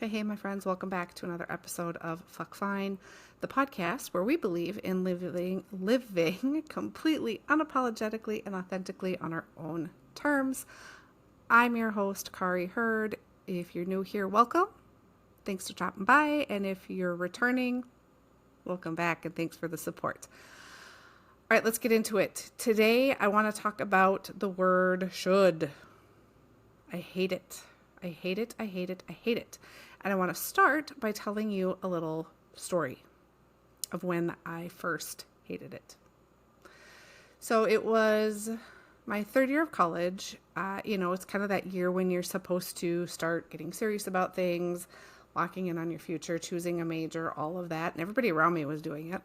Hey, my friends, welcome back to another episode of Fuck Fine, the podcast where we believe in living completely unapologetically and authentically on our own terms. I'm your host, Kari Hurd. If you're new here, welcome. Thanks for dropping by. And if you're returning, welcome back and thanks for the support. All right, let's get into it. Today, I want to talk about the word should. I hate it. I hate it. I hate it. I hate it. And I want to start by telling you a little story of when I first hated it. So it was my third year of college. It's kind of that year when you're supposed to start getting serious about things, locking in on your future, choosing a major, all of that. And everybody around me was doing it.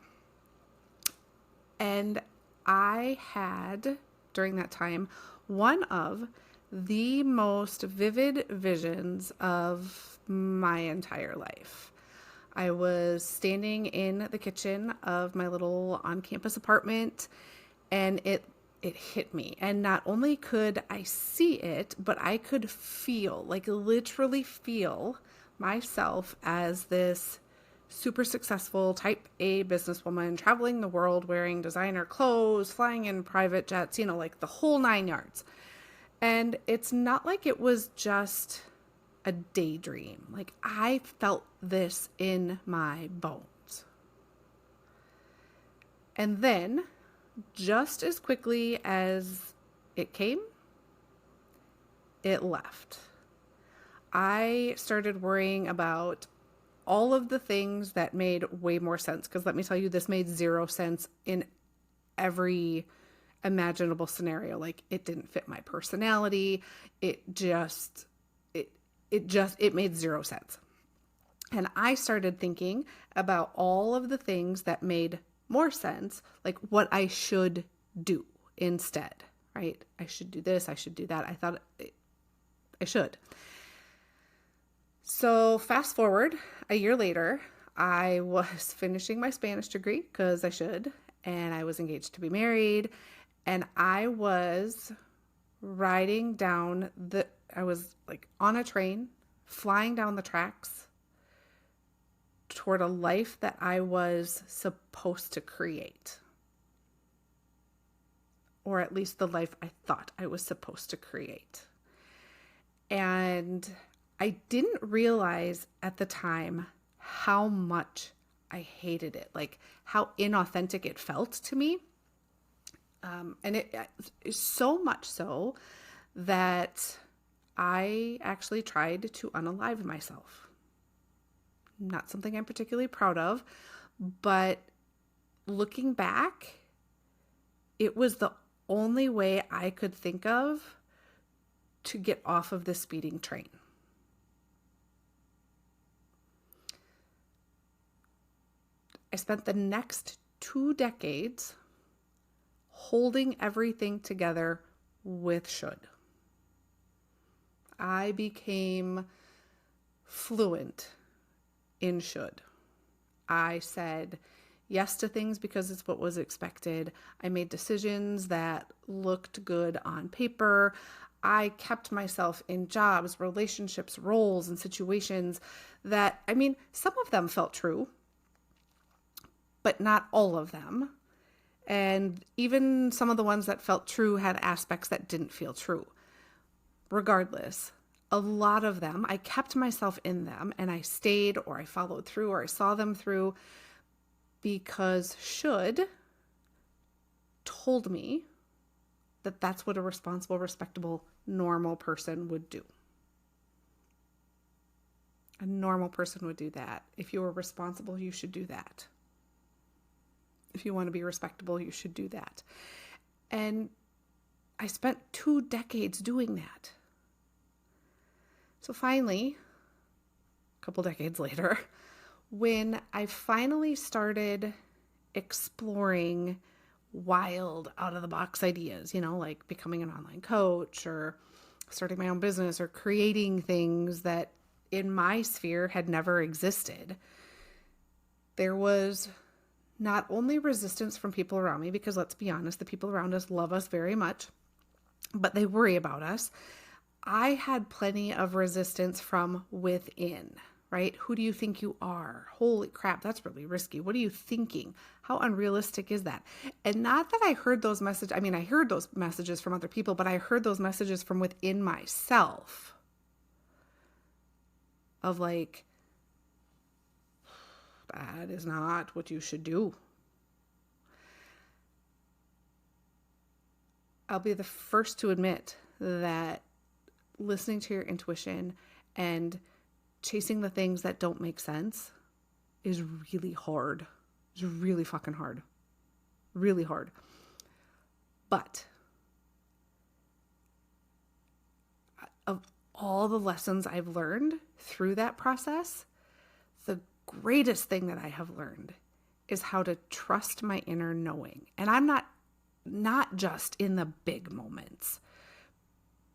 And I had, during that time, one of the most vivid visions of my entire life. I was standing in the kitchen of my little on-campus apartment, and it hit me. And not only could I see it, but I could feel, literally feel myself as this super successful type A businesswoman traveling the world, wearing designer clothes, flying in private jets, the whole 9 yards. And it's not like it was just a daydream. I felt this in my bones. And then, just as quickly as it came, it left. I started worrying about all of the things that made way more sense. Because let me tell you, this made zero sense in every imaginable scenario. It didn't fit my personality. It made zero sense. And I started thinking about all of the things that made more sense, like what I should do instead, right? I should do this. I should do that. I thought I should. So fast forward a year later, I was finishing my Spanish degree because I should, and I was engaged to be married. And I was riding down I was on a train, flying down the tracks toward a life that I was supposed to create. Or at least the life I thought I was supposed to create. And I didn't realize at the time how much I hated it, how inauthentic it felt to me. And it is so much so that I actually tried to unalive myself. Not something I'm particularly proud of, but looking back, it was the only way I could think of to get off of this speeding train. I spent the next 2 decades holding everything together with should. I became fluent in should. I said yes to things because it's what was expected. I made decisions that looked good on paper. I kept myself in jobs, relationships, roles, and situations that, some of them felt true, but not all of them. And even some of the ones that felt true had aspects that didn't feel true. Regardless, a lot of them, I kept myself in them and I stayed or I followed through or I saw them through because should told me that that's what a responsible, respectable, normal person would do. A normal person would do that. If you were responsible, you should do that. If you want to be respectable, you should do that. And I spent 2 decades doing that. So finally, a couple decades later, when I finally started exploring wild, out-of-the-box ideas, like becoming an online coach or starting my own business or creating things that in my sphere had never existed, there was not only resistance from people around me, because let's be honest, the people around us love us very much, but they worry about us. I had plenty of resistance from within, right? Who do you think you are? Holy crap, that's really risky. What are you thinking? How unrealistic is that? And not that I heard those messages. I mean, I heard those messages from other people, but I heard those messages from within myself of like, that is not what you should do. I'll be the first to admit that listening to your intuition and chasing the things that don't make sense is really hard. It's really fucking hard. Really hard. But of all the lessons I've learned through that process, the greatest thing that I have learned is how to trust my inner knowing. And I'm not just in the big moments,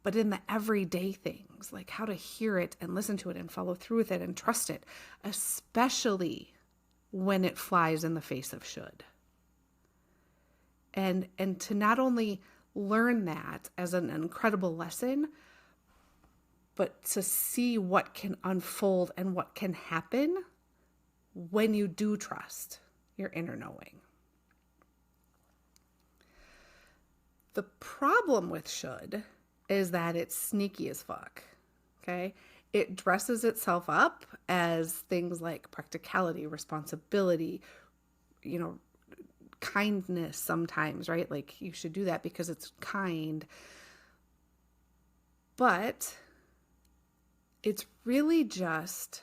but in the everyday things, like how to hear it and listen to it and follow through with it and trust it, especially when it flies in the face of should. And to not only learn that as an incredible lesson, but to see what can unfold and what can happen when you do trust your inner knowing. The problem with should is that it's sneaky as fuck, okay? It dresses itself up as things like practicality, responsibility, kindness sometimes, right? Like you should do that because it's kind. But it's really just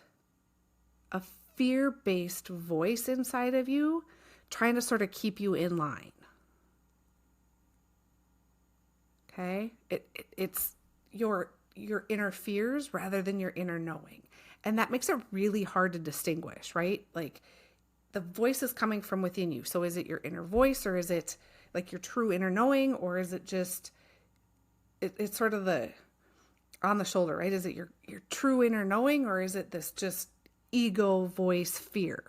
a fear-based voice inside of you trying to sort of keep you in line. Okay? It's your inner fears rather than your inner knowing. And that makes it really hard to distinguish, right? Like the voice is coming from within you. So is it your inner voice, or is it like your true inner knowing, or is it just, it's sort of the on the shoulder, right? Is it your true inner knowing, or is it this just ego voice fear?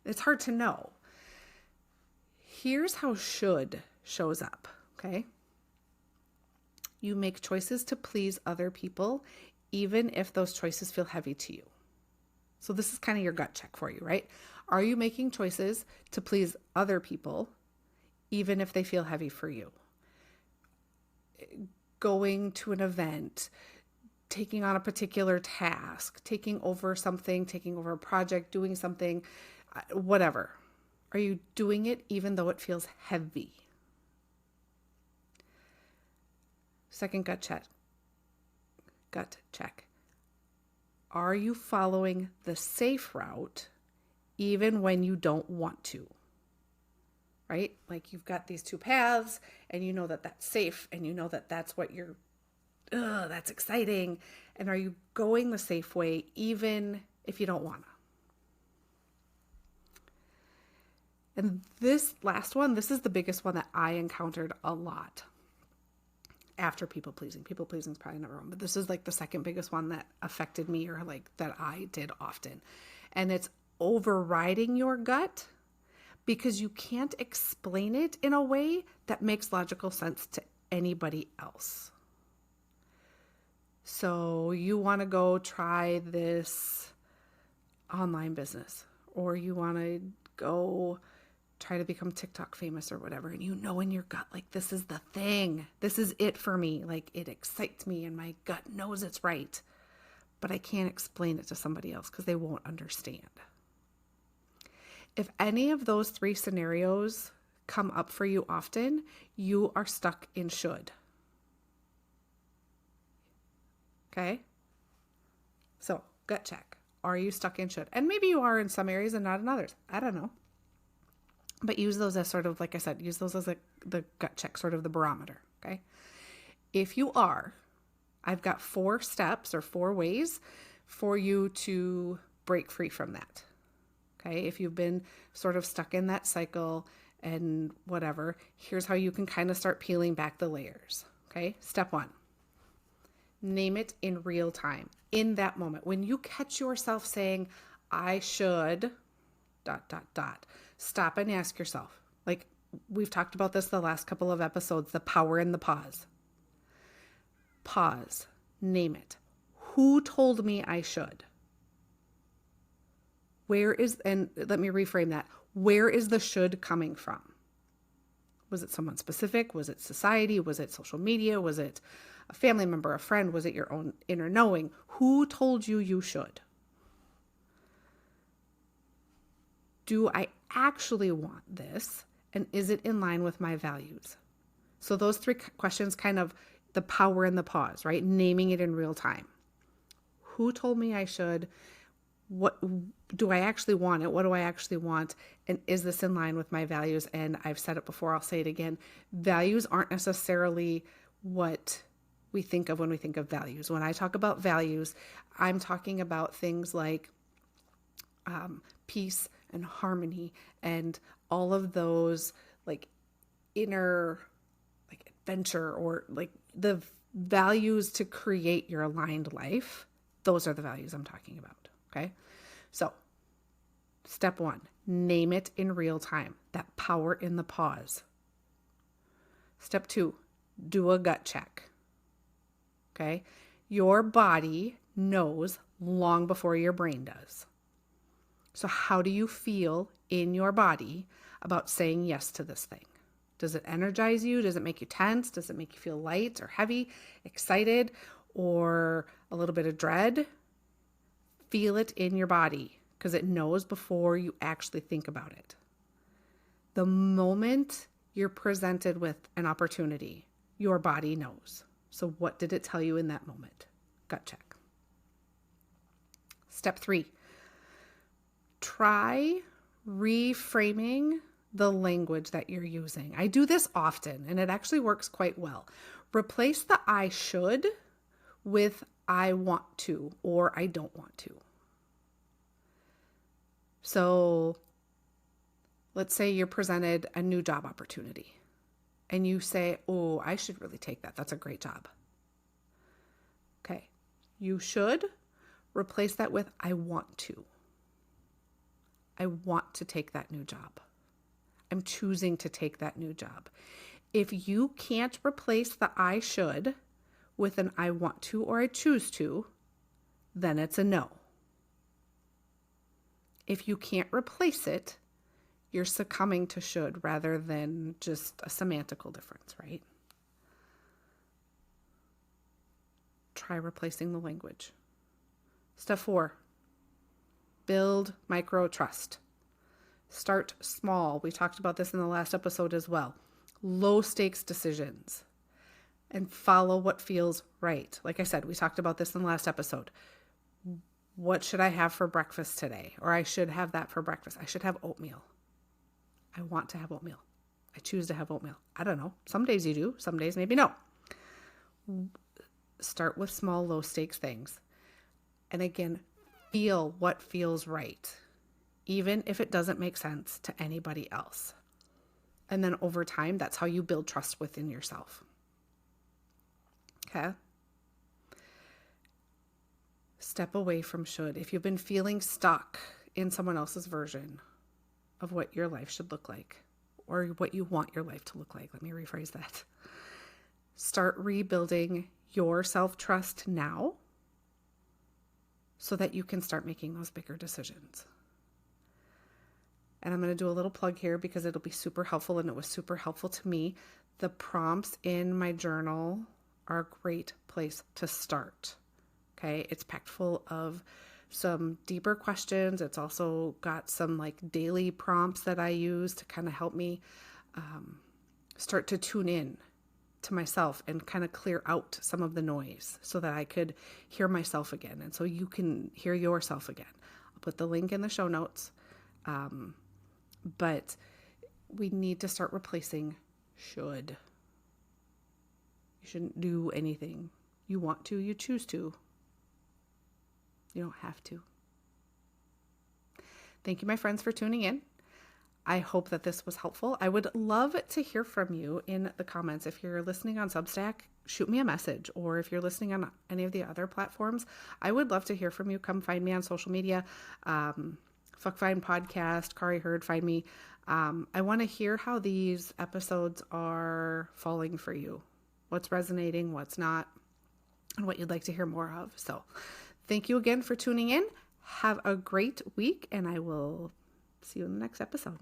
It's hard to know. Here's how should shows up, okay? You make choices to please other people, even if those choices feel heavy to you. So this is kind of your gut check for you, right? Are you making choices to please other people, even if they feel heavy for you? Going to an event, taking on a particular task, taking over something, taking over a project, doing something, whatever. Are you doing it even though it feels heavy? Second gut check. Are you following the safe route even when you don't want to? Right? Like you've got these two paths and you know that that's safe and you know that that's what you're, that's exciting. And are you going the safe way even if you don't want to? And this last one, this is the biggest one that I encountered a lot. After people pleasing. People pleasing is probably number one, but this is like the second biggest one that affected me, or like that I did often. And it's overriding your gut because you can't explain it in a way that makes logical sense to anybody else. So you want to go try this online business, or you want to go try to become TikTok famous or whatever. And you know in your gut, like, this is the thing. This is it for me. Like, it excites me and my gut knows it's right. But I can't explain it to somebody else because they won't understand. If any of those three scenarios come up for you often, you are stuck in should. Okay? So, gut check. Are you stuck in should? And maybe you are in some areas and not in others. I don't know. But use those as sort of, like I said, use those as the gut check, sort of the barometer, okay? If you are, I've got 4 steps or 4 ways for you to break free from that, okay? If you've been sort of stuck in that cycle and whatever, here's how you can kind of start peeling back the layers, okay? Step 1, name it in real time, in that moment. When you catch yourself saying, I should, ... Stop and ask yourself, like we've talked about this the last couple of episodes, the power in the pause. Pause, name it. Who told me I should? and let me reframe that. Where is the should coming from? Was it someone specific? Was it society? Was it social media? Was it a family member, a friend? Was it your own inner knowing? Who told you you should? Do I actually want this? And is it in line with my values? So those three questions, kind of the power in the pause, right? Naming it in real time. Who told me I should? What do I actually want it? What do I actually want? And is this in line with my values? And I've said it before, I'll say it again. Values aren't necessarily what we think of when we think of values. When I talk about values, I'm talking about things like peace and harmony and all of those like inner like adventure, or like the values to create your aligned life. Those are the values I'm talking about. Okay. So step 1, name it in real time. That power in the pause. Step 2, do a gut check. Okay. Your body knows long before your brain does. So how do you feel in your body about saying yes to this thing? Does it energize you? Does it make you tense? Does it make you feel light or heavy, excited, or a little bit of dread? Feel it in your body, because it knows before you actually think about it. The moment you're presented with an opportunity, your body knows. So what did it tell you in that moment? Gut check. Step 3, try reframing the language that you're using. I do this often, and it actually works quite well. Replace the I should with I want to, or I don't want to. So let's say you're presented a new job opportunity and you say, oh, I should really take that. That's a great job. Okay. You should replace that with I want to. I want to take that new job. I'm choosing to take that new job. If you can't replace the I should with an I want to or I choose to, then it's a no. If you can't replace it, you're succumbing to should rather than just a semantical difference, right? Try replacing the language. Step 4, build micro trust. Start small. We talked about this in the last episode as well. Low stakes decisions and follow what feels right. Like I said, we talked about this in the last episode. What should I have for breakfast today? Or I should have that for breakfast. I should have oatmeal. I want to have oatmeal. I choose to have oatmeal. I don't know. Some days you do. Some days maybe no. Start with small, low stakes things. And again, feel what feels right, even if it doesn't make sense to anybody else. And then over time, that's how you build trust within yourself. Okay? Step away from should. If you've been feeling stuck in someone else's version of what your life should look like, or what you want your life to look like, let me rephrase that. Start rebuilding your self-trust now so that you can start making those bigger decisions. And I'm going to do a little plug here because it'll be super helpful, and it was super helpful to me. The prompts in my journal are a great place to start. Okay, it's packed full of some deeper questions. It's also got some like daily prompts that I use to kind of help me start to tune in to myself and kind of clear out some of the noise so that I could hear myself again. And so you can hear yourself again. I'll put the link in the show notes. But we need to start replacing should. You shouldn't do anything. You want to, you choose to. You don't have to. Thank you, my friends, for tuning in. I hope that this was helpful. I would love to hear from you in the comments. If you're listening on Substack, shoot me a message. Or if you're listening on any of the other platforms, I would love to hear from you. Come find me on social media. Fuck Fine Podcast, Kari Heard, find me. I want to hear how these episodes are falling for you. What's resonating, what's not, and what you'd like to hear more of. So thank you again for tuning in. Have a great week, and I will see you in the next episode.